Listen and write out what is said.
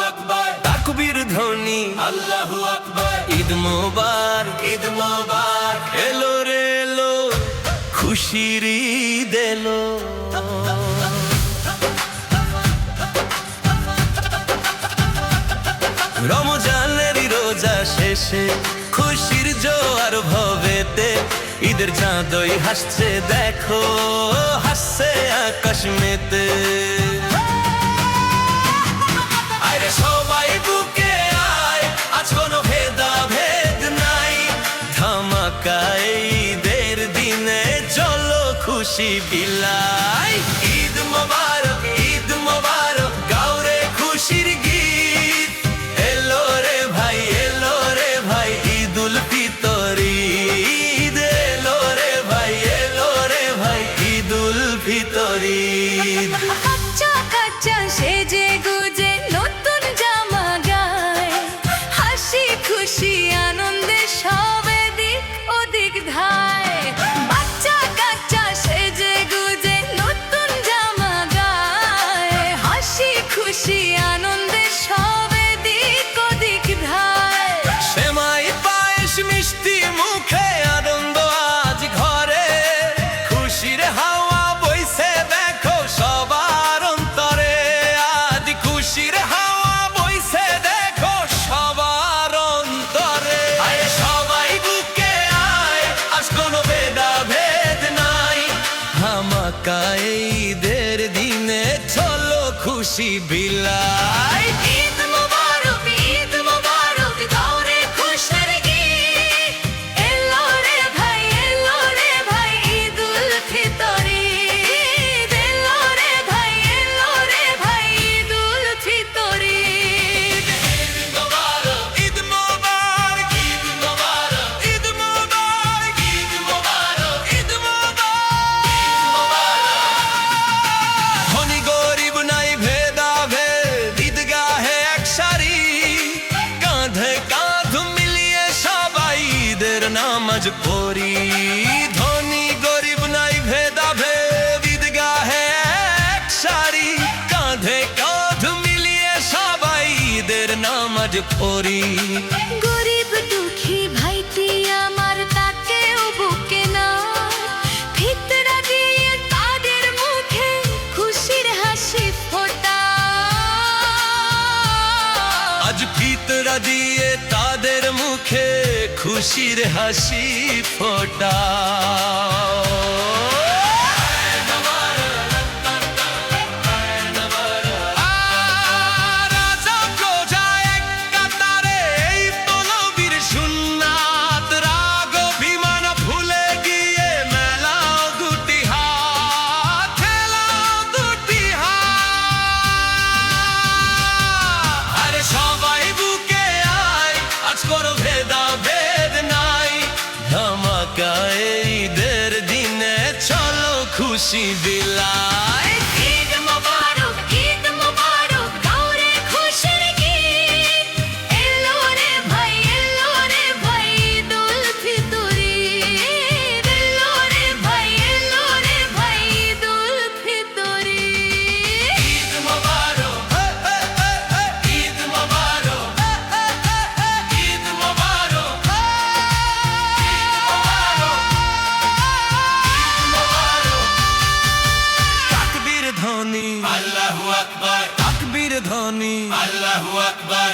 আকবার, তাকবীর ধ্বনি আল্লাহু আকবার। ঈদ মোবারক, ঈদ মোবারক, এলো রে এলো খুশির ঈদ এলো। রমজানেরই রোজা শেষে খুশির জোয়ার ভবেতে ঈদের চাঁদই হাসছে দেখো, হাসছে আকাশ মেতে। আরে সবাই বুকে আয়, আজ কোনো ভেদাভেদ নাই, ধামাকা ঈদের দিনে চলো খুশি বিলাই। ঈদ মোবারক, ঈদ মোবারক, গাও রে খুশির গীত। এলো রে ভাই, এলো রে ভাই ঈদুল ফিতর ঈদ। এলো রে ভাই, এলো রে ভাই ঈদুল ফিতর ঈদ। কাচ্চা কাচ্চা সেজে গুজে নতুন জামা গায়, হাসি খুশি আনন্দে সব এদিক ওদিক ধায়। বাচ্চা কাচ্চা সেজে গুজে নতুন জামা গায়, হাসি খুশি আনন্দে সব এদিক ওদিক ধায়। সেমাই পায়েস মিষ্টি মুখে আনন্দ আজ ঘরে, খুশির হাওয়া বইছে দেখো সবার অন্তরে। আজ খুশির হাওয়া বইছে দেখো সবার অন্তরে। আয় সবাই বুকে আয়, আজ কোনো ভেদাভেদ নাই, ধামাকা ঈদের দিনে চলো খুশি বিলাই। ঈদ মোবারক, ঈদ মোবারক, গাও রে খুশির গীত। এলো রে ভাই, এলো রে ভাই ঈদুল ফিতর ঈদ। এলো রে ভাই, এলো রে ভাই ঈদুল ফিতর ঈদ। ঈদ মোবারক, ঈদ মোবারক, ঈদ মোবারক, ঈদ মোবারক, ঈদ মোবারক, ঈদ মোবারক। ধনী গরিব নাই ভেদাভেদ, ঈদগাহে এক সারি, কাঁধে কাঁধ মিলিয়ে সবাই ঈদের নামাজ পড়ি। ধনী গরিব নাই ভেদাভেদ, ঈদগাহে এক সারি, কাঁধে কাঁধ মিলিয়ে সবাই ঈদের নামাজ পড়ি। গরিব দুঃখী ভাইটি আমার তাকেও বুকে না, ফিতরা দিয়ে তাদের মুখে খুশির হাসি ফোটা। আজ ফিতরা দিয়ে তাদের মুখে খুশির হাসি ফোটা। রাজা প্রজা এক কাতারে, এই তো নবীর সুন্নাত। রাগ অভিমান ভুলে গিয়ে মেলাও দুটি হাত, খেলাও দুটি হাত। আরে সবাই বুকে আয়, আজ কোনো ভেদাভেদ নাই, ধামাকা ঈদের দিনে চলো খুশি বিলাই। ঈদ মোবারক, ঈদ মোবারক, গাও রে খুশির গীত। এলো রে ভাই, এলো রে ভাই ঈদুল ফিতর ঈদ। এলো রে ভাই, এলো রে ভাই ঈদুল ফিতর ঈদ। ঈদ মোবারক, ঈদ মোবারক, ঈদ মোবারক, তাকবীর ধ্বনি আল্লাহু আকবার, তাকবীর ধ্বনি আল্লাহু আকবার।